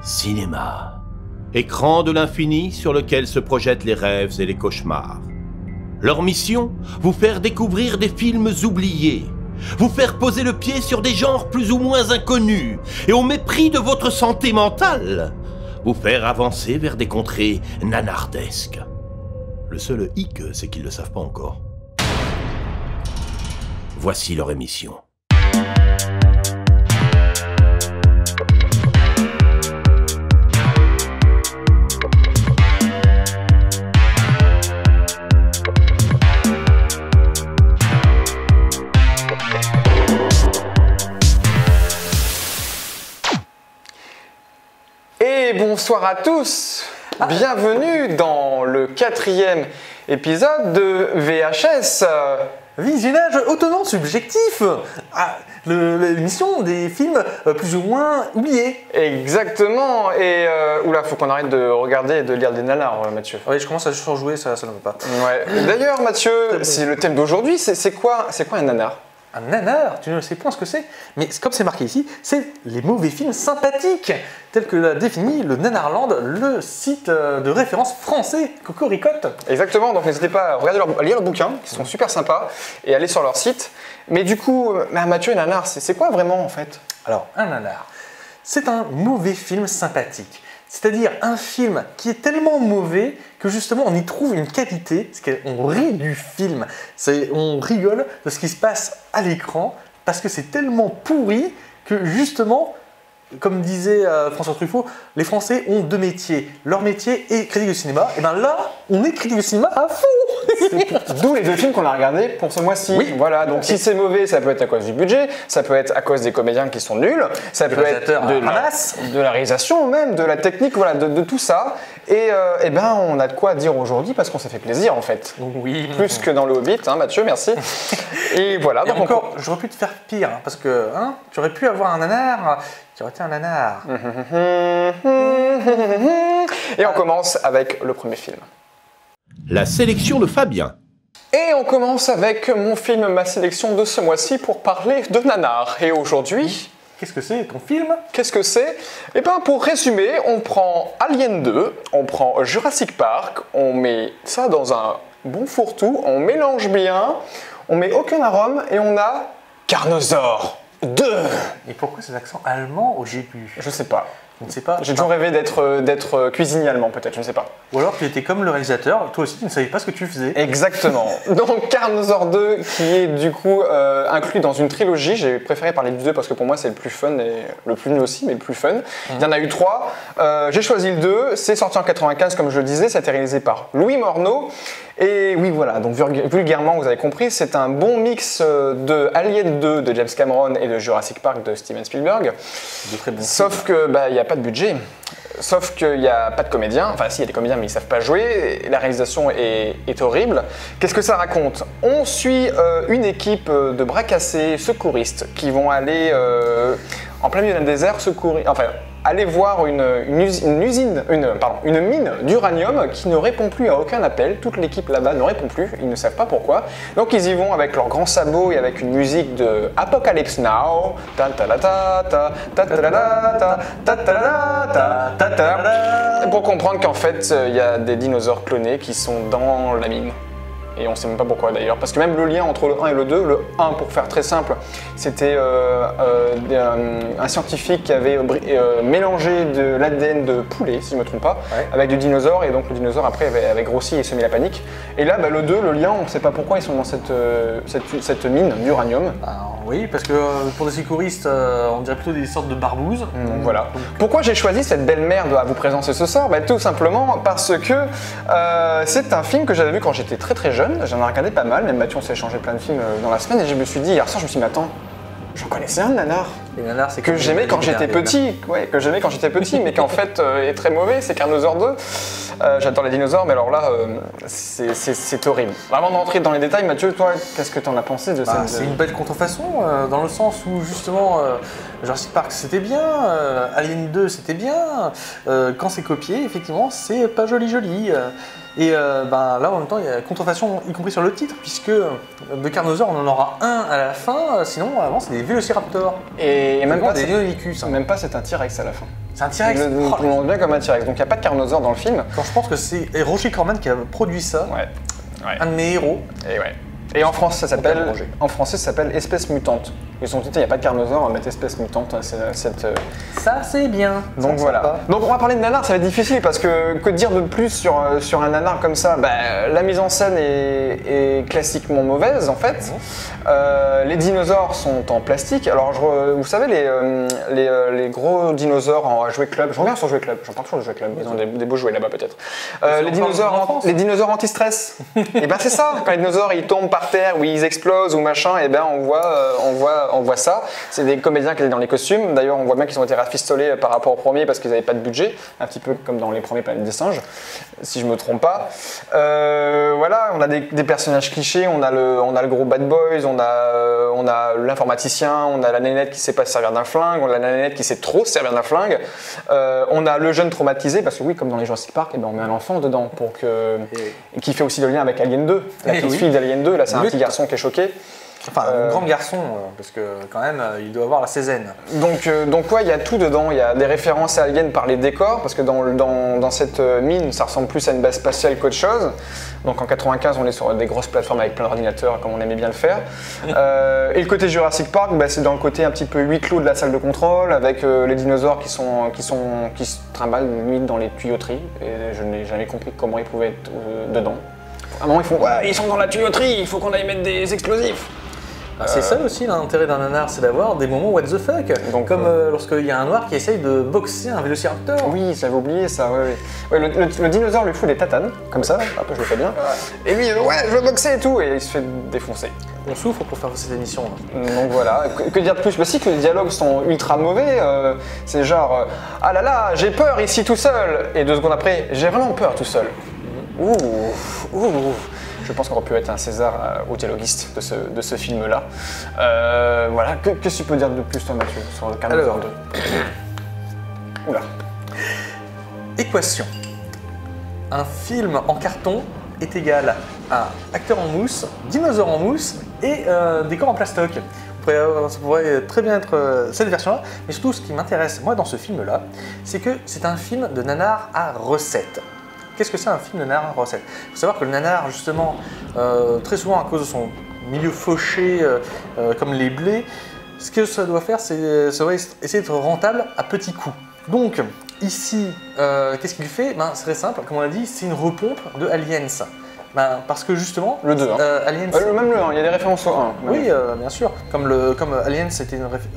Cinéma. Écran de l'infini sur lequel se projettent les rêves et les cauchemars. Leur mission, vous faire découvrir des films oubliés, vous faire poser le pied sur des genres plus ou moins inconnus, et au mépris de votre santé mentale, vous faire avancer vers des contrées nanardesques. Le seul hic, c'est qu'ils ne le savent pas encore. Voici leur émission. Et bonsoir à tous, bienvenue dans le 4e épisode de VHS. Visionnage autonome subjectif, l'émission des films plus ou moins oubliés. Exactement, et oula, faut qu'on arrête de regarder et de lire des nanars, Mathieu. Oui, je commence à surjouer, ça ne va pas. Ouais. D'ailleurs, Mathieu, c'est le thème d'aujourd'hui, c'est quoi un nanar? Un nanar, tu ne sais pas ce que c'est, mais comme c'est marqué ici, c'est les mauvais films sympathiques, tel que l'a défini le Nanarland, le site de référence français, Cocoricotte. Exactement, donc n'hésitez pas à lire leurs bouquins, qui sont super sympas, et aller sur leur site. Mais du coup, Mathieu, un nanar, c'est quoi vraiment en fait? Alors, un nanar, c'est un mauvais film sympathique. C'est-à-dire un film qui est tellement mauvais que justement on y trouve une qualité, parce qu'on rit du film, on rigole de ce qui se passe à l'écran, parce que c'est tellement pourri que justement, comme disait François Truffaut, les Français ont deux métiers. Leur métier est critique de cinéma, et bien là, on est critique de cinéma à fond. D'où les deux films qu'on a regardés pour ce mois-ci. Oui. Voilà, donc si c'est mauvais, ça peut être à cause du budget, ça peut être à cause des comédiens qui sont nuls, ça peut être de la réalisation même, de la technique, voilà, de tout ça. Et ben on a de quoi dire aujourd'hui parce qu'on s'est fait plaisir en fait. Oui. Plus que dans le Hobbit, hein, Mathieu, merci. Et voilà. Et donc encore, j'aurais pu te faire pire, parce que tu aurais pu avoir un nanar qui aurait été un nanar. Et on commence avec le premier film. La sélection de Fabien. Et on commence avec mon film, ma sélection de ce mois-ci pour parler de nanar. Et aujourd'hui... Qu'est-ce que c'est ton film? Qu'est-ce que c'est? Eh bien, pour résumer, on prend Alien 2, on prend Jurassic Park, on met ça dans un bon fourre-tout, on mélange bien, on met aucun arôme et on a Carnosaur 2. Et pourquoi cet accent allemand au début? Je sais pas. Je ne sais pas. J'ai toujours rêvé d'être cuisinier allemand, peut-être, je ne sais pas. Ou alors tu étais comme le réalisateur, toi aussi tu ne savais pas ce que tu faisais. Exactement. Donc Carnosaur 2 qui est du coup inclus dans une trilogie. J'ai préféré parler du 2 parce que pour moi c'est le plus fun et le plus nul aussi, mais le plus fun. Il y en a eu 3. J'ai choisi le 2. C'est sorti en 95 comme je le disais. Ça a été réalisé par Louis Morneau. Et oui voilà, donc vulgairement vous avez compris, c'est un bon mix de Alien 2 de James Cameron et de Jurassic Park de Steven Spielberg. De très bons Sauf que il n'y a pas de budget. Sauf qu'il n'y a pas de comédiens, enfin si, il y a des comédiens mais ils ne savent pas jouer, et la réalisation est horrible. Qu'est-ce que ça raconte? On suit une équipe de bras cassés secouristes qui vont aller en plein milieu d'un désert aller voir une mine d'uranium qui ne répond plus à aucun appel. Toute l'équipe là-bas ne répond plus, ils ne savent pas pourquoi. Donc ils y vont avec leurs grands sabots et avec une musique de Apocalypse Now. Pour comprendre qu'en fait, il y a des dinosaures clonés qui sont dans la mine. Et on ne sait même pas pourquoi d'ailleurs, parce que même le lien entre le 1 et le 2, le 1 pour faire très simple, c'était un scientifique qui avait mélangé de l'ADN de poulet, si je ne me trompe pas, avec du dinosaure, et donc le dinosaure après avait grossi et semé la panique. Et là, le 2, le lien, on ne sait pas pourquoi ils sont dans cette mine d'uranium. Oui, parce que pour des secouristes, on dirait plutôt des sortes de barbouzes. Donc voilà. Pourquoi j'ai choisi cette belle merde à vous présenter ce soir? Tout simplement parce que c'est un film que j'avais vu quand j'étais très très jeune. J'en ai regardé pas mal, même Mathieu, on s'est échangé plein de films dans la semaine et je me suis dit, hier soir, je me suis dit, mais attends, j'en connaissais un de nanar. Les nanars, c'est que j'aimais quand j'étais petit, mais qu'en fait est très mauvais, c'est Carnosaur 2. J'adore les dinosaures, mais alors là, c'est horrible. Avant d'entrer dans les détails, Mathieu, toi, qu'est-ce que t'en as pensé de cette... C'est une belle contrefaçon, dans le sens où justement Jurassic Park c'était bien, Alien 2 c'était bien, quand c'est copié, effectivement, c'est pas joli. Et là en même temps il y a contrefaçon y compris sur le titre puisque de Carnosaur on en aura un à la fin, sinon avant c'est des Vélociraptors. Et même pas, des Deinonychus. même pas c'est un T-Rex à la fin. C'est un T-Rex. On le prononce bien comme un T-Rex, donc il n'y a pas de Carnosaur dans le film. Quand je pense que c'est Roger Corman qui a produit ça, Ouais. un de mes héros. Et ouais. Et en France, ça s'appelle Espèce mutante. Ils sont dit, il n'y a pas de Carnosaure, on va mettre Espèce mutante. Ça c'est bien. Donc voilà. Sympa. Donc on va parler de nanar, ça va être difficile parce que dire de plus sur un nanar comme ça, la mise en scène est classiquement mauvaise en fait. Les dinosaures sont en plastique. Alors vous savez les gros dinosaures à Jouet Club, je reviens sur Jouet Club, j'en parle toujours de Jouet Club, ils ont des beaux jouets là-bas peut-être. Les dinosaures anti-stress. Et c'est ça, quand les dinosaures ils tombent par terre ou ils explosent ou machin, et on voit ça. C'est des comédiens qui étaient dans les costumes. D'ailleurs, on voit bien qu'ils ont été rafistolés par rapport au premier parce qu'ils n'avaient pas de budget, un petit peu comme dans les premiers Planètes des singes, si je me trompe pas. Voilà, on a des personnages clichés. On a le gros bad boys, on a l'informaticien, on a la nénette qui sait pas se servir d'un flingue, on a la nénette qui sait trop se servir d'un flingue. On a le jeune traumatisé parce que oui, comme dans les Jurassic Park, on met un enfant dedans qui fait aussi le lien avec Alien 2, la petite fille d'Alien 2. Là, c'est un petit garçon qui est choqué. Enfin, un grand garçon, parce que quand même, il doit avoir la césaine. Donc ouais, il y a tout dedans. Il y a des références à Alien par les décors, parce que dans cette mine, ça ressemble plus à une base spatiale qu'autre chose. Donc en 95, on est sur des grosses plateformes avec plein d'ordinateurs, comme on aimait bien le faire. Et le côté Jurassic Park, c'est dans le côté un petit peu huis clos de la salle de contrôle, avec les dinosaures qui se trimballent limite dans les tuyauteries. Et je n'ai jamais compris comment ils pouvaient être dedans. À un moment, ils font ouais, ils sont dans la tuyauterie, il faut qu'on aille mettre des explosifs. C'est ça aussi l'intérêt d'un nanar, c'est d'avoir des moments what the fuck. Donc, comme lorsqu'il y a un noir qui essaye de boxer un vélociraptor. Oui, j'avais oublié ça, ouais. Le dinosaure lui fout des tatanes, comme ça, après je le fais bien. Et lui, ouais, je veux boxer et tout, et il se fait défoncer. On souffre pour faire cette émission là. Donc voilà, que dire de plus? Si que les dialogues sont ultra mauvais, c'est genre ah là là, j'ai peur ici tout seul, et 2 secondes après, j'ai vraiment peur tout seul. Ouh. Je pense qu'on aurait pu être un César au dialoguiste de ce film-là. Voilà, qu'est-ce que tu peux dire de plus, toi, Mathieu, sur le Carnosaur 2? Oula. Équation. Un film en carton est égal à acteur en mousse, dinosaure en mousse et décor en plastoc. Ça pourrait très bien être cette version-là, mais surtout ce qui m'intéresse, moi, dans ce film-là, c'est que c'est un film de nanar à recette. Qu'est-ce que c'est un film de nanar à recette? Il faut savoir que le nanar, justement, très souvent à cause de son milieu fauché, comme les blés, ce que ça doit faire, c'est essayer d'être rentable à petits coups. Donc, ici, qu'est-ce qu'il fait? C'est très simple, comme on l'a dit, c'est une repompe de Aliens. Parce que justement, le 2, Aliens, même le 1, il y a des références au 1. Oui, bien sûr. Comme Aliens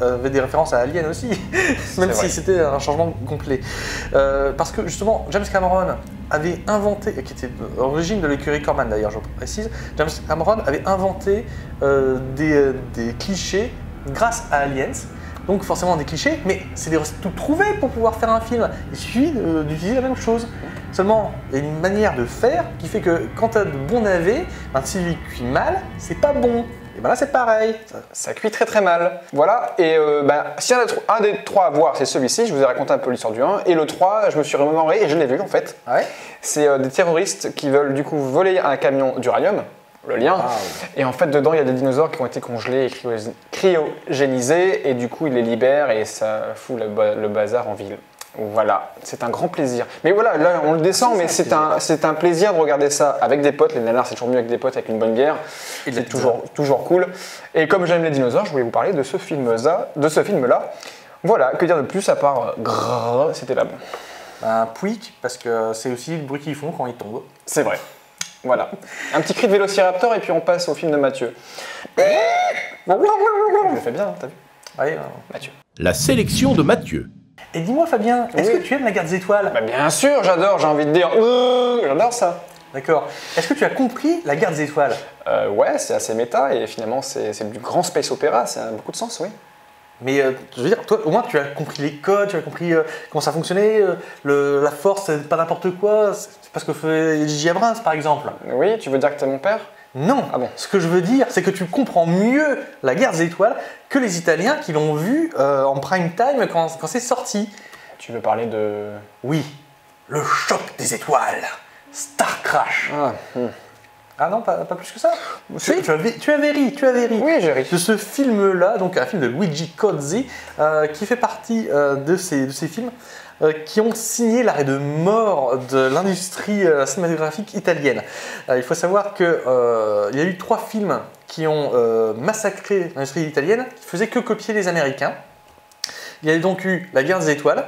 avait des références à Alien aussi, même si c'était un changement complet. Parce que justement, James Cameron avait inventé, qui était l'origine de l'écurie Corman d'ailleurs, je précise, James Cameron avait inventé des clichés grâce à Aliens. Donc forcément des clichés, mais c'est tout trouvé pour pouvoir faire un film. Il suffit d'utiliser la même chose. Seulement, il y a une manière de faire qui fait que quand tu as de bons navets, s'il cuit mal, c'est pas bon. Et là c'est pareil. Ça cuit très très mal. Voilà, et si un des 3 à voir, c'est celui-ci, je vous ai raconté un peu l'histoire du 1. Et le 3, je me suis remémoré et je l'ai vu en fait. Ah ouais. C'est des terroristes qui veulent du coup voler un camion d'uranium. Le lien. Wow. Et en fait, dedans, il y a des dinosaures qui ont été congelés et cryogénisés, et du coup, ils les libèrent et ça fout le bazar en ville. Voilà, c'est un grand plaisir. Mais voilà, là, on le descend, mais c'est un plaisir de regarder ça avec des potes. Les nanars, c'est toujours mieux avec des potes, avec une bonne bière. C'est toujours cool. Et comme j'aime les dinosaures, je voulais vous parler de ce film-là. Voilà, que dire de plus à part c'était là. Un pouic, parce que c'est aussi le bruit qu'ils font quand ils tombent. C'est vrai. Voilà. Un petit cri de vélociraptor et puis on passe au film de Mathieu. Je le fais bien, t'as vu? Oui, Mathieu. La sélection de Mathieu. Et dis-moi Fabien, est-ce que tu aimes la guerre des étoiles? Bien sûr, j'adore, j'ai envie de dire. J'adore ça. D'accord. Est-ce que tu as compris la guerre des étoiles? Ouais, c'est assez méta et finalement c'est du grand space opéra, ça a beaucoup de sens, oui. Mais je veux dire, toi, au moins tu as compris les codes, tu as compris comment ça fonctionnait, la force, c'est pas n'importe quoi, c'est pas ce que fait J.J. Abrams par exemple. Oui, tu veux dire que t'es mon père? Non, Ah bon. ce que je veux dire, c'est que tu comprends mieux la guerre des étoiles que les Italiens qui l'ont vu en prime time quand c'est sorti. Tu veux parler de... Oui, le choc des étoiles, Star Crash. Ah non, pas plus que ça. Si. Tu avais ri. Oui, j'ai ri. De ce film-là, donc un film de Luigi Cozzi, qui fait partie de ces films qui ont signé l'arrêt de mort de l'industrie cinématographique italienne. Il faut savoir qu'il y a eu 3 films qui ont massacré l'industrie italienne, qui faisaient que copier les Américains. Il y a donc eu La Guerre des Étoiles,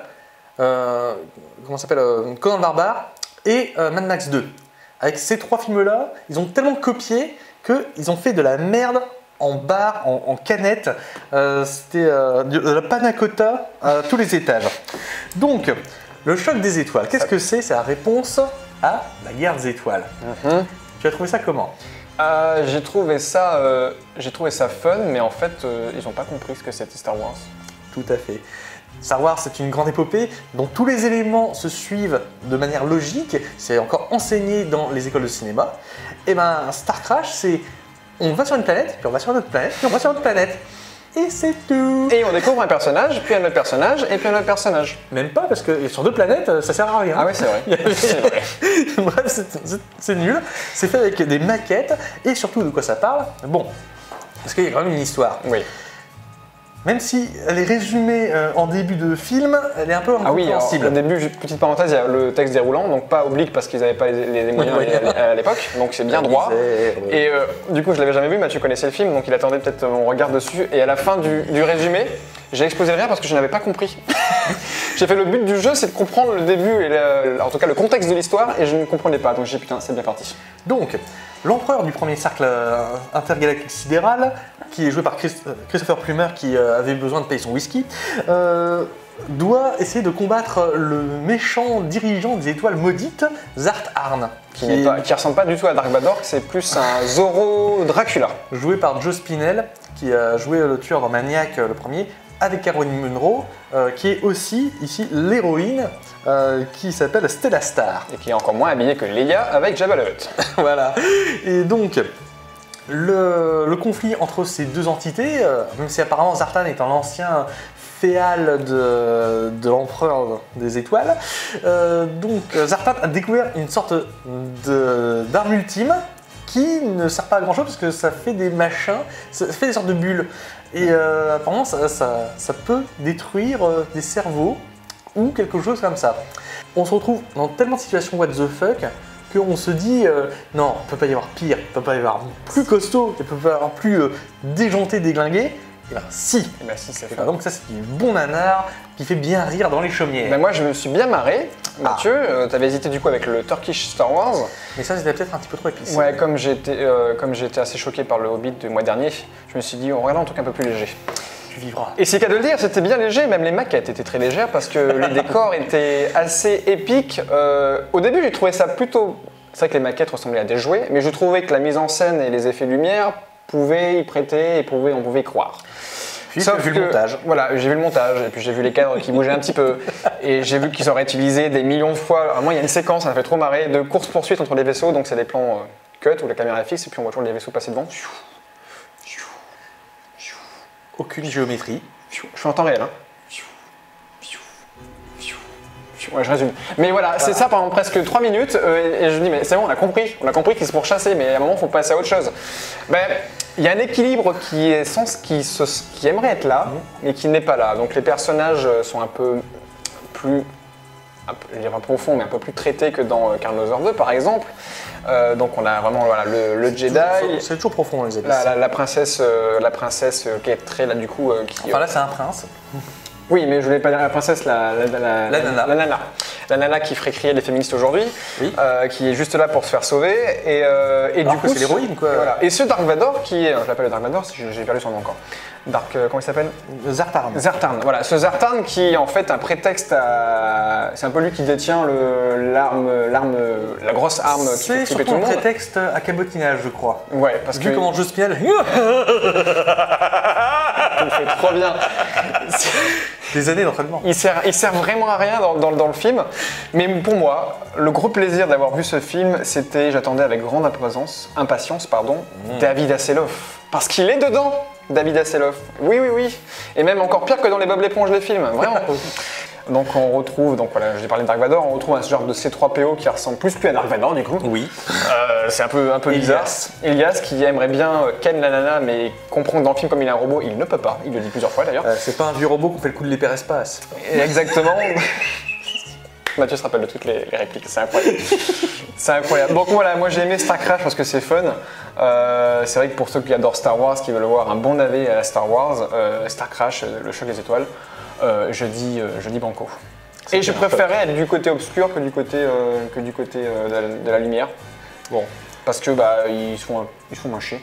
comment s'appelle, Conan le Barbare et Mad Max 2. Avec ces 3 films-là, ils ont tellement copié qu'ils ont fait de la merde en bar, en canette. C'était de la panna cotta à tous les étages. Donc, le choc des étoiles, qu'est-ce que c'est? C'est la réponse à la guerre des étoiles. Tu as trouvé ça comment? J'ai trouvé ça fun, mais en fait, ils n'ont pas compris ce que c'était Star Wars. Tout à fait. Star Wars, c'est une grande épopée dont tous les éléments se suivent de manière logique. C'est encore enseigné dans les écoles de cinéma. Et ben, Star Crash, c'est on va sur une planète, puis on va sur une autre planète, puis on va sur une autre planète. Et c'est tout. Et on découvre un personnage, puis un autre personnage, et puis un autre personnage. Même pas, parce que sur 2 planètes, ça sert à rien. Ah oui, c'est vrai. C'est vrai. Bref, c'est nul. C'est fait avec des maquettes. Et surtout, de quoi ça parle? Bon, parce qu'il y a quand même une histoire. Oui. Même si elle est résumée en début de film, elle est un peu Ah oui, alors, incompréhensible. au début, petite parenthèse, il y a le texte déroulant, donc pas oblique parce qu'ils n'avaient pas les moyens à l'époque, donc c'est bien droit. Et du coup, je l'avais jamais vu, Mathieu connaissait le film, donc il attendait peut-être mon regard dessus. Et à la fin du résumé, j'ai explosé de rire parce que je n'avais pas compris. J'ai fait le but du jeu, c'est de comprendre le début, et en tout cas le contexte de l'histoire, et je ne comprenais pas, donc j'ai dit putain, c'est bien parti. Donc, l'empereur du premier cercle intergalactique sidéral, qui est joué par Christopher Plummer, qui avait besoin de payer son whisky, doit essayer de combattre le méchant dirigeant des étoiles maudites, Zart Arn, Qui ressemble pas du tout à Dark Vador, c'est plus un Zorro Dracula. joué par Joe Spinell, qui a joué le tueur dans Maniac, le premier, avec Caroline Munro, qui est aussi ici l'héroïne, qui s'appelle Stella Star. Et qui est encore moins habillé que Leia avec Jabba the Hutt. Voilà. Et donc, le conflit entre ces 2 entités, même si apparemment Zartan est un ancien féal de l'empereur des étoiles, donc Zartan a découvert une sorte d'arme ultime qui ne sert pas à grand chose parce que ça fait des machins, ça fait des sortes de bulles. Et apparemment ça peut détruire des cerveaux ou quelque chose comme ça. On se retrouve dans tellement de situations what the fuck qu'on se dit non, il ne peut pas y avoir pire, il ne peut pas y avoir plus costaud, il ne peut pas y avoir plus déjanté, déglingué. Et ben si. Et ben si, c'est fait. Donc ça c'est du bon nanar qui fait bien rire dans les chaumières. Ben moi je me suis bien marré. Mathieu, t'avais hésité du coup avec le Turkish Star Wars. Mais ça c'était peut-être un petit peu trop épicé. Ouais, comme j'étais assez choqué par le Hobbit du mois dernier, je me suis dit on regarde un truc un peu plus léger. Tu vivras. Et c'est qu'à de le dire, c'était bien léger, même les maquettes étaient très légères parce que les décors étaient assez épiques. Au début j'ai trouvé ça plutôt... C'est vrai que les maquettes ressemblaient à des jouets, mais je trouvais que la mise en scène et les effets lumière pouvaient y prêter et on pouvait y croire. Puis j'ai vu le montage. Voilà, j'ai vu le montage, et puis j'ai vu les cadres qui bougeaient un petit peu, et j'ai vu qu'ils auraient utilisé des millions de fois. Alors moi, il y a une séquence, ça m'a fait trop marrer, de course-poursuite entre les vaisseaux, donc c'est des plans cut où la caméra est fixe, et puis on voit toujours les vaisseaux passer devant. Aucune géométrie. Je suis en temps réel, hein. Ouais, je résume. Mais voilà, c'est ça pendant presque 3 minutes, et je dis, mais c'est bon, on a compris que c'est pour chasser, mais à un moment, il faut passer à autre chose. Ben, il y a un équilibre qui aimerait être là, mais qui n'est pas là. Donc les personnages sont un peu plus, je dirais pas profond, mais un peu plus traités que dans Carnosaur 2, par exemple. Donc on a vraiment voilà, le Jedi. C'est toujours profond dans les abysses. La princesse qui est très là du coup. Enfin là, c'est un prince. Oui, mais je voulais pas dire la princesse, la nana. La nana. La nana qui ferait crier les féministes aujourd'hui, Oui. qui est juste là pour se faire sauver. Et du coup, c'est l'héroïne, quoi. Voilà. Et ce Dark Vador, qui est. Je l'appelle le Dark Vador, j'ai perdu son nom encore. Dark. Comment il s'appelle? Zartarn. Zartarn. Voilà, ce Zartarn qui est en fait un prétexte à. C'est un peu lui qui détient la grosse arme qui fait C'est flipper surtout tout le un monde. prétexte à cabotinage, je crois. Ouais, parce Vu que. comment je spiel. tu le fais trop bien. Des années d'entraînement. Il sert vraiment à rien dans le film. Mais pour moi, le gros plaisir d'avoir vu ce film, c'était, j'attendais avec grande impatience, David Hasselhoff. Parce qu'il est dedans, David Hasselhoff. Oui, oui, oui. Et même encore pire que dans les Bob l'éponge des films, vraiment. Donc on retrouve, donc voilà, j'ai parlé de Dark Vador, on retrouve un genre de C3PO qui ressemble plus à Dark Vador du coup. Oui. C'est un peu bizarre. Elias qui aimerait bien ken la nana, mais comprendre que dans le film comme il est un robot, il ne peut pas. Il le dit plusieurs fois d'ailleurs. C'est pas un vieux robot qu'on fait le coup de l'hyperespace. Exactement. Mathieu se rappelle de toutes les répliques, c'est incroyable. C'est incroyable. Donc voilà, moi j'ai aimé Star Crash parce que c'est fun. C'est vrai que pour ceux qui adorent Star Wars, qui veulent voir un bon navet à la Star Wars, Star Crash, le choc des étoiles, je dis banco. Et je préférais être du côté obscur que du côté de la lumière. Bon, parce que ils se font moins chier.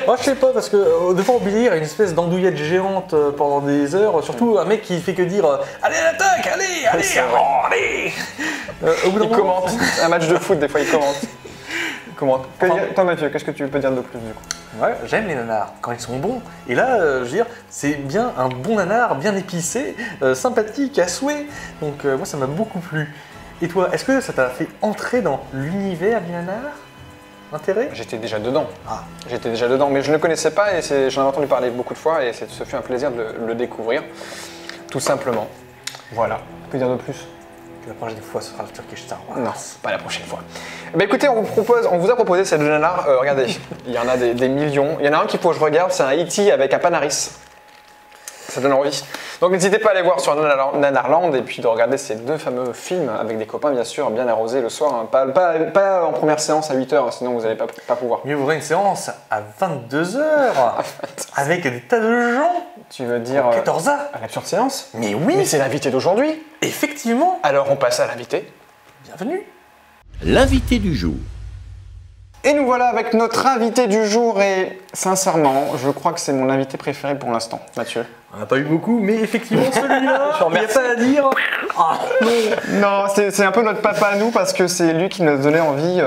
Moi je sais pas, parce que devant oublier, il y a une espèce d'andouillette géante pendant des heures, surtout un mec qui fait que dire allez à l'attaque, allez. Au bout d'un Il moment, commente un match de foot, des fois il commente. Toi Mathieu, qu'est-ce que tu peux dire de plus du coup? Ouais, j'aime les nanars quand ils sont bons. Et là, je veux dire, c'est bien un bon nanar, bien épicé, sympathique à souhait. Donc moi ça m'a beaucoup plu. Et toi, est-ce que ça t'a fait entrer dans l'univers du nanar? Intérêt? J'étais déjà dedans. Ah. J'étais déjà dedans, mais je ne le connaissais pas et j'en avais entendu parler beaucoup de fois et ce fut un plaisir de le découvrir, tout simplement. Voilà. Que dire de plus? Que la prochaine fois ce sera le Turkish Star Wars. Non, pas la prochaine fois. Bah écoutez, on vous a proposé cette nanar. Regardez, il y en a des millions. Il y en a un qu'il faut que je regarde, c'est un E.T. avec un Panaris. Ça donne envie. Donc n'hésitez pas à aller voir sur Nanarland et puis de regarder ces deux fameux films avec des copains bien sûr, bien arrosés le soir. Hein. Pas en première séance à 8h, sinon vous n'allez pas pouvoir. Mieux vaudrait une séance à 22h avec des tas de gens. Tu veux dire 14h. À l'absurde séance? Mais oui. Mais c'est l'invité d'aujourd'hui. Effectivement. Alors on passe à l'invité. Bienvenue. L'invité du jour. Et nous voilà avec notre invité du jour et sincèrement, je crois que c'est mon invité préféré pour l'instant, Mathieu. On n'a pas eu beaucoup, mais effectivement celui-là, il n'y a pas à dire. Ah non. Non, c'est un peu notre papa à nous parce que c'est lui qui nous donnait envie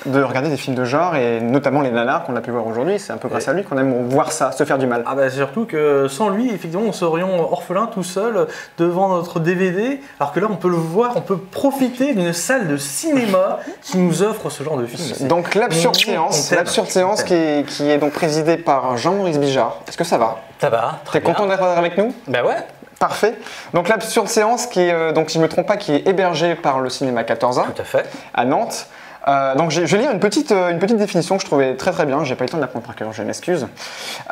de regarder des films de genre et notamment les nanars qu'on a pu voir aujourd'hui. C'est un peu grâce à lui qu'on aime voir ça, se faire du mal. Ah bah surtout que sans lui, effectivement, on serait orphelin tout seul devant notre DVD, alors que là on peut le voir, on peut profiter d'une salle de cinéma qui nous offre ce genre de film. Donc l'absurde séance qui est donc présidée par Jean-Maurice Bijard. Est-ce que ça va? Ça va, très bien. T'es content d'être avec nous? Bah ouais. Parfait. Donc l'absurde séance qui est, donc si je ne me trompe pas, qui est hébergée par le cinéma 14A. Tout à fait. À Nantes. Donc je vais lire une petite définition que je trouvais très très bien, j'ai pas eu le temps de la prendre par cœur, je m'excuse.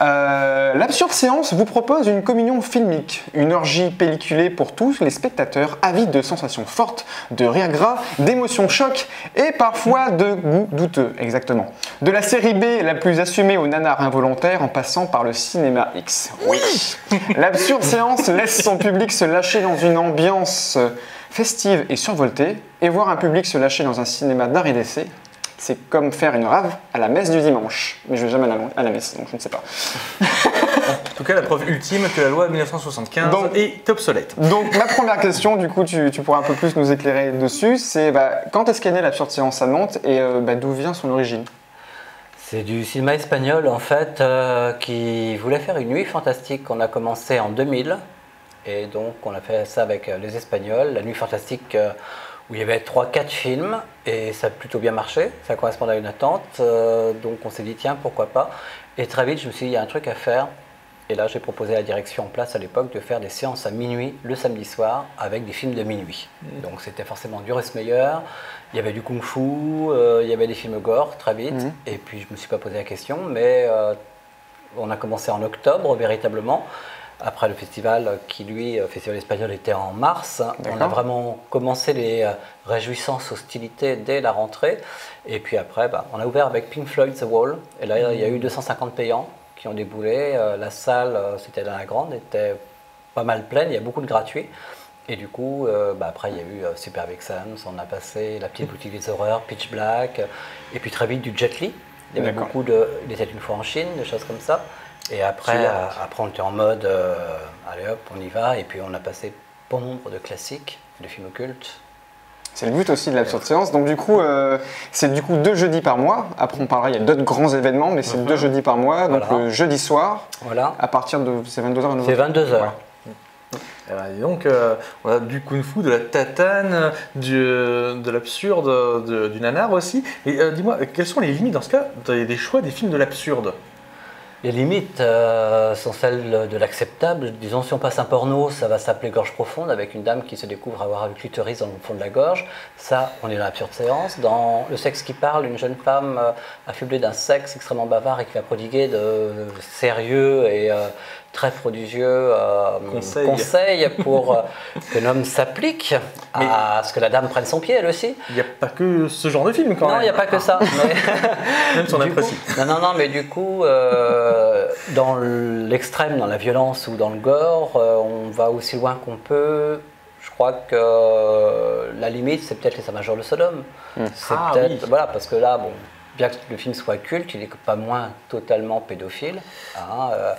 L'absurde séance vous propose une communion filmique, une orgie pelliculée pour tous les spectateurs avides de sensations fortes, de rire gras, d'émotions chocs et parfois de goûts douteux, exactement. De la série B la plus assumée au nanar involontaire en passant par le cinéma X. Oui. L'absurde séance laisse son public se lâcher dans une ambiance festive et survoltée, et voir un public se lâcher dans un cinéma d'art et d'essai, c'est comme faire une rave à la messe du dimanche. Mais je vais jamais à la messe, donc je ne sais pas. En tout cas, la preuve ultime que la loi de 1975 est obsolète. Donc ma première question, du coup, tu pourras un peu plus nous éclairer dessus, c'est quand est-ce qu'est née l'absurde séance à Nantes et d'où vient son origine? C'est du cinéma espagnol en fait qui voulait faire une nuit fantastique qu'on a commencé en 2000. Et donc on a fait ça avec les Espagnols, la nuit fantastique où il y avait 3-4 films et ça a plutôt bien marché, ça correspondait à une attente, donc on s'est dit tiens pourquoi pas. Et très vite je me suis dit il y a un truc à faire et là j'ai proposé à la direction en place à l'époque de faire des séances à minuit le samedi soir avec des films de minuit. Donc c'était forcément du Meyer, il y avait du kung-fu, il y avait des films gore très vite et puis je me suis pas posé la question mais on a commencé en octobre véritablement. Après le festival qui, lui, festival espagnol, était en mars, on a vraiment commencé les réjouissances, hostilités dès la rentrée. Et puis après, on a ouvert avec Pink Floyd The Wall. Et là, il y a eu 250 payants qui ont déboulé. La salle, c'était dans la grande, était pas mal pleine. Il y a beaucoup de gratuits. Et du coup, après, il y a eu Super Vixens. On a passé La Petite Boutique des Horreurs, Pitch Black. Et puis très vite, du Jet Li. Il y avait beaucoup de Il était une fois en Chine, des choses comme ça. Et après on était en mode, allez hop, on y va. Et puis on a passé bon nombre de classiques, de films cultes. C'est le but aussi de l'absurde séance. Donc du coup, c'est du coup 2 jeudis par mois. Après on parlera, il y a d'autres grands événements, mais c'est 2 jeudis par mois. Donc Voilà. le jeudi soir, Voilà. à partir de c'est 22h à nouveau. C'est 22h. Et donc, on a du kung-fu, de la tatane, de l'absurde, du nanar aussi. Et dis-moi, quelles sont les limites dans ce cas des choix des films de l'absurde? Les limites sont celles de l'acceptable. Disons, si on passe un porno, ça va s'appeler Gorge profonde, avec une dame qui se découvre avoir le clitoris dans le fond de la gorge. Ça, on est dans l'absurde séance. Dans Le sexe qui parle, une jeune femme affublée d'un sexe extrêmement bavard et qui va prodiguer de sérieux et très prodigieux conseils pour que l'homme s'applique à ce que la dame prenne son pied, elle aussi. Il n'y a pas que ce genre de film quand même. Non, il n'y a pas que ça. Mais... Même si on Du apprécie. coup, non, mais du coup, dans l'extrême, dans la violence ou dans le gore, on va aussi loin qu'on peut. Je crois que la limite, c'est peut-être les Saint-Major de Sodome. C'est peut-être, oui. voilà, parce que là, bon, bien que le film soit culte, il n'est pas moins totalement pédophile.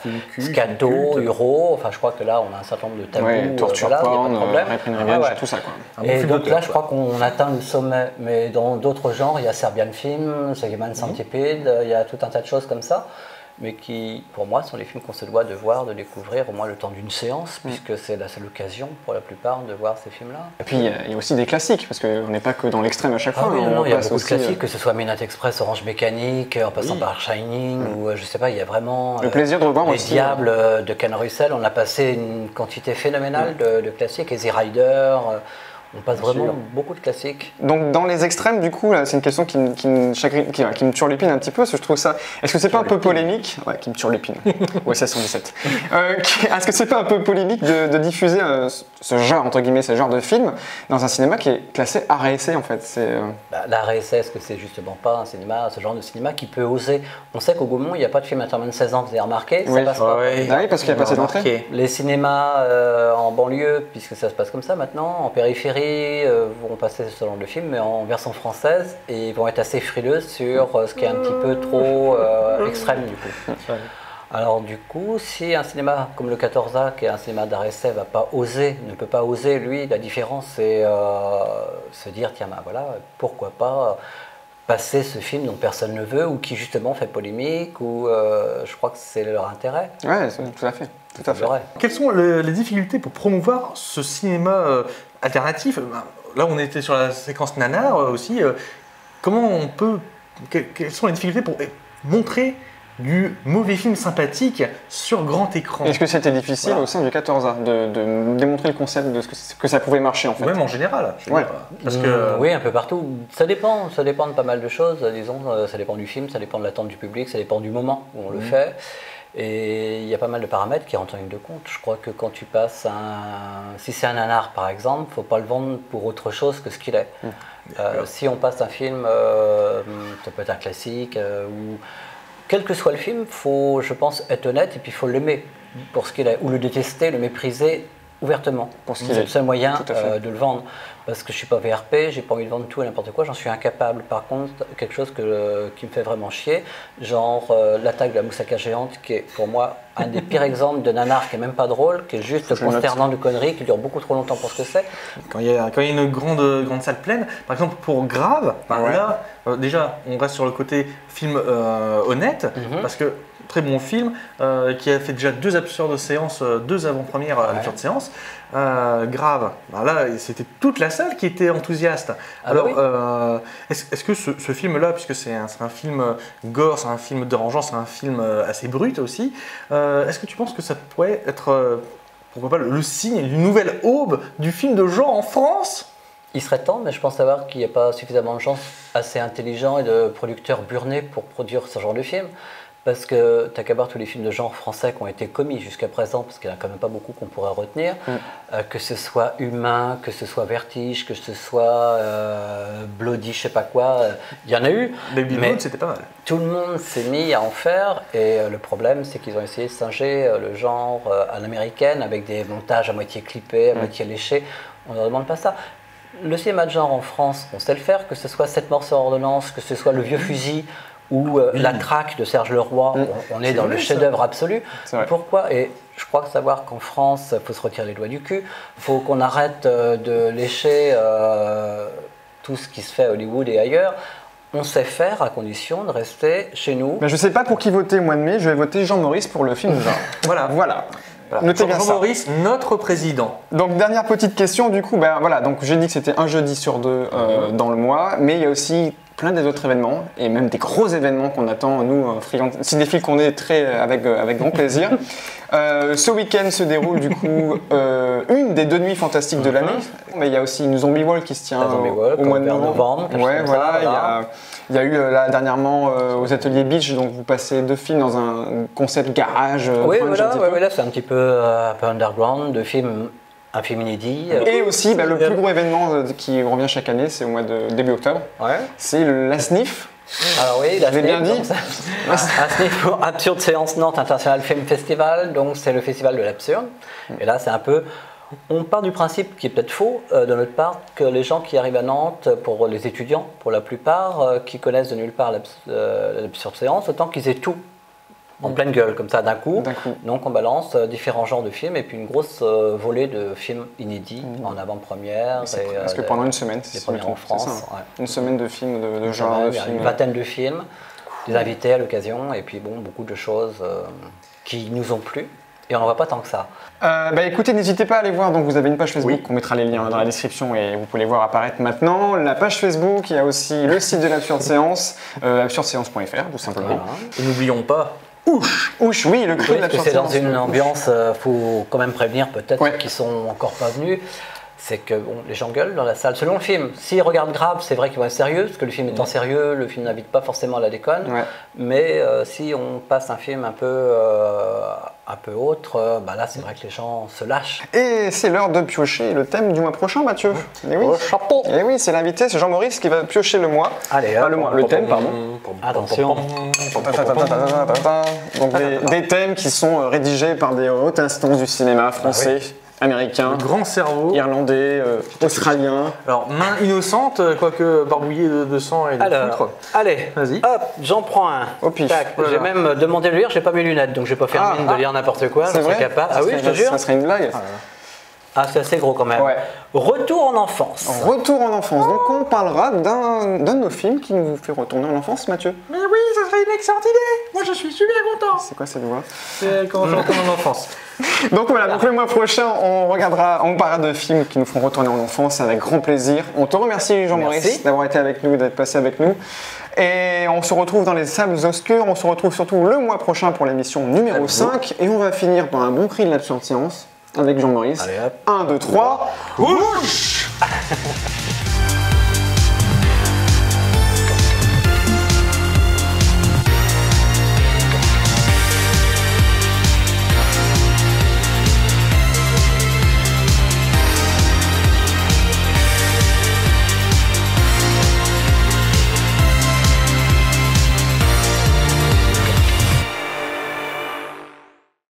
Film culte, Scato, film culte. Uro, enfin, je crois que là, on a un certain nombre de tabous. Ouais, torture voilà, il y a pas porn, de problème. rape and Ah revenge, ouais. tout ça quoi. Un bon Et film donc d'auteur, là, je crois qu'on atteint le sommet. Mais dans d'autres genres, il y a Serbian Film, Human Centipede, il y a tout un tas de choses comme ça, mais qui, pour moi, sont les films qu'on se doit de voir, de découvrir au moins le temps d'une séance, puisque c'est la seule occasion pour la plupart de voir ces films-là. Et puis il y a aussi des classiques, parce qu'on n'est pas que dans l'extrême à chaque Ah fois. oui, on non, il y a passe beaucoup de aussi, classiques, que ce soit Midnight Express, Orange Mécanique, en passant par Shining, ou je sais pas, il y a vraiment... Le plaisir de revoir Les aussi. Diables de Ken Russell, on a passé une quantité phénoménale de classiques, Easy Rider, on passe vraiment sûr. beaucoup de classiques. Donc dans les extrêmes, du coup, là, c'est une question qui me turlupine un petit peu, parce que je trouve ça... Est-ce que c'est pas un peu polémique? Ouais, qui me turlupine. Ouais, c'est 117. Est-ce que c'est pas un peu polémique de diffuser ce genre, entre guillemets, ce genre de film dans un cinéma qui est classé art et essai, en fait? L'art et essai, est-ce que c'est justement pas un cinéma, ce genre de cinéma qui peut oser? On sait qu'au Gaumont, il n'y a pas de film intermédiaire de 16 ans, vous avez remarqué, ça Oui. passe pas. Ouais. Ah oui, parce qu'il y a pas assez d'entrée. Les cinémas en banlieue, puisque ça se passe comme ça maintenant, en périphérie, vont passer ce genre de film, mais en version française, et ils vont être assez frileux sur ce qui est un petit peu trop extrême du coup. Alors du coup, si un cinéma comme le 14A, qui est un cinéma d'art essai, ne peut pas oser, lui, la différence c'est se dire, tiens, ben voilà, pourquoi pas passer ce film dont personne ne veut, ou qui justement fait polémique, ou je crois que c'est leur intérêt. Ouais, tout à fait. Tout à fait. Vrai. Quelles sont les difficultés pour promouvoir ce cinéma alternatif? Là, on était sur la séquence nanar aussi. Comment on peut... Quelles sont les difficultés pour montrer du mauvais film sympathique sur grand écran? Est-ce que c'était difficile Voilà. au sein du 14A de démontrer le concept de ce que ça pouvait marcher, en fait? Ou même en général, je veux Ouais. dire, parce que... Oui, un peu partout. Ça dépend de pas mal de choses. Disons, ça dépend du film, ça dépend de l'attente du public, ça dépend du moment où on le fait. Et il y a pas mal de paramètres qui rentrent en ligne de compte. Je crois que quand tu passes si c'est un nanar par exemple, faut pas le vendre pour autre chose que ce qu'il est. Si on passe un film, ça peut être un classique, ou quel que soit le film, faut, je pense, être honnête et puis il faut l'aimer pour ce qu'il est, ou le détester, le mépriser ouvertement. Pour ce qu'il C'est est. le seul moyen Tout à fait. de le vendre. Parce que je suis pas VRP, j'ai pas envie de vendre tout et n'importe quoi, j'en suis incapable. Par contre, quelque chose qui me fait vraiment chier, genre l'attaque de la moussaka géante, qui est pour moi un des pires exemples de nanar, qui est même pas drôle, qui est juste Je le note. consternant de conneries, qui dure beaucoup trop longtemps pour ce que c'est. Quand il y a une grande salle pleine, par exemple pour Grave, Ouais. là, déjà, on reste sur le côté film honnête, parce que très bon film, qui a fait déjà 2 absurdes séances, 2 avant-premières absurdes séances. Grave, là, c'était toute la salle qui était enthousiaste. Alors, est-ce que ce film-là, puisque c'est un film gore, c'est un film dérangeant, c'est un film assez brut aussi, est-ce que tu penses que ça pourrait être, pourquoi pas, le signe d'une nouvelle aube du film de genre en France? Il serait temps, mais je pense savoir qu'il n'y a pas suffisamment de gens assez intelligents et de producteurs burnés pour produire ce genre de film. Parce que t'as qu'à voir tous les films de genre français qui ont été commis jusqu'à présent, parce qu'il n'y en a quand même pas beaucoup qu'on pourrait retenir, que ce soit Humain, que ce soit Vertige, que ce soit Bloody, je sais pas quoi, il y en a eu. Baby mais Blood, c'était pas mal. tout le monde s'est mis à en faire, et le problème c'est qu'ils ont essayé de singer le genre à l'américaine, avec des montages à moitié clippés, à moitié léchés. On ne leur demande pas ça. Le cinéma de genre en France, on sait le faire, que ce soit 7 morts sur ordonnance, que ce soit Le Vieux Fusil, ou La Traque de Serge Leroy, on est dans le chef-d'œuvre absolu. C'est vrai. Pourquoi? Et je crois savoir qu'en France, il faut se retirer les doigts du cul. Il faut qu'on arrête de lécher tout ce qui se fait à Hollywood et ailleurs. On sait faire à condition de rester chez nous. Ben, je sais pas pour qui voter au mois de mai, je vais voter Jean-Maurice pour le film. Voilà. Notez bien ça. Jean-Maurice, notre président. Donc dernière petite question du coup, ben voilà, donc j'ai dit que c'était un jeudi sur deux dans le mois, mais il y a aussi plein des autres événements et même des gros événements qu'on attend nous, cinéphiles qu'on est avec grand plaisir. Ce week-end se déroule du coup une des 2 nuits fantastiques de l'année, mais il y a aussi une Zombie World qui se tient au mois de novembre. Ouais, voilà, il y a eu là dernièrement aux ateliers Beach, donc vous passez 2 films dans un concept garage. Oui, là c'est un petit peu underground, un film inédit. Et aussi le plus gros événement qui revient chaque année, c'est au mois de début octobre. Ouais. C'est la SNIF. Alors oui, la SNIF, bien dit. SNIF, Absurde Séance Nantes International Film Festival, donc c'est le festival de l'absurde. Et là c'est un peu... On part du principe, qui est peut-être faux de notre part, que les gens qui arrivent à Nantes, pour les étudiants pour la plupart, qui connaissent de nulle part l'absurde séance, autant qu'ils aient tout en pleine gueule, comme ça, d'un coup. Donc on balance différents genres de films et puis une grosse volée de films inédits en avant-première. Parce que pendant une semaine, les premiers en France. Une semaine de films de genre. Une vingtaine de films, des invités à l'occasion et puis bon, beaucoup de choses qui nous ont plu. Et on n'en voit pas tant que ça. Écoutez, n'hésitez pas à aller voir. Donc vous avez une page Facebook, on mettra les liens dans la description et vous pouvez les voir apparaître maintenant. La page Facebook, il y a aussi le site de l'Absurde Séance, absurdeséance.fr tout simplement. Voilà. Et n'oublions pas, Ouch, oui, le cru de l'Absurde c'est dans Séance. une ambiance, faut quand même prévenir peut-être qui sont encore pas venus. C'est que les gens gueulent dans la salle selon le film. S'ils regardent grave, c'est vrai qu'ils vont être sérieux, parce que le film étant sérieux, le film n'invite pas forcément à la déconne. Mais si on passe un film un peu autre, là c'est vrai que les gens se lâchent. Et c'est l'heure de piocher le thème du mois prochain, Mathieu. Et oui, chapeau. Et oui, c'est l'invité, c'est Jean-Maurice qui va piocher le mois. Allez, le thème, pardon. Attention. Donc des thèmes qui sont rédigés par des hautes instances du cinéma français. Américain, le grand cerveau, irlandais, australien. Alors, main innocente, quoique barbouillée de sang et de foutre. Allez, vas-y. Hop, j'en prends un. Au pif. J'ai même demandé de lire, j'ai pas mes lunettes, donc je vais pas faire mine de lire n'importe quoi. C'est vrai capable. Ah oui, je te jure. Ça serait une blague. C'est assez gros quand même. Retour en enfance. Retour en enfance. Donc on parlera d'un de nos films qui nous fait retourner en enfance, Mathieu. Mais oui, ça serait une excellente idée. Moi, je suis super content. C'est quoi cette voix? C'est quand je retourne en enfance. Donc voilà, donc le mois prochain, on parlera de films qui nous feront retourner en enfance avec grand plaisir. On te remercie, Jean-Maurice, d'avoir été avec nous, d'être passé avec nous. Et on se retrouve dans les salles obscures. On se retrouve surtout le mois prochain pour l'émission numéro 5. Et on va finir par un bon cri de l'Absurde Séance avec Jean-Maurice. Allez hop. 1, 2, 3. Wouch.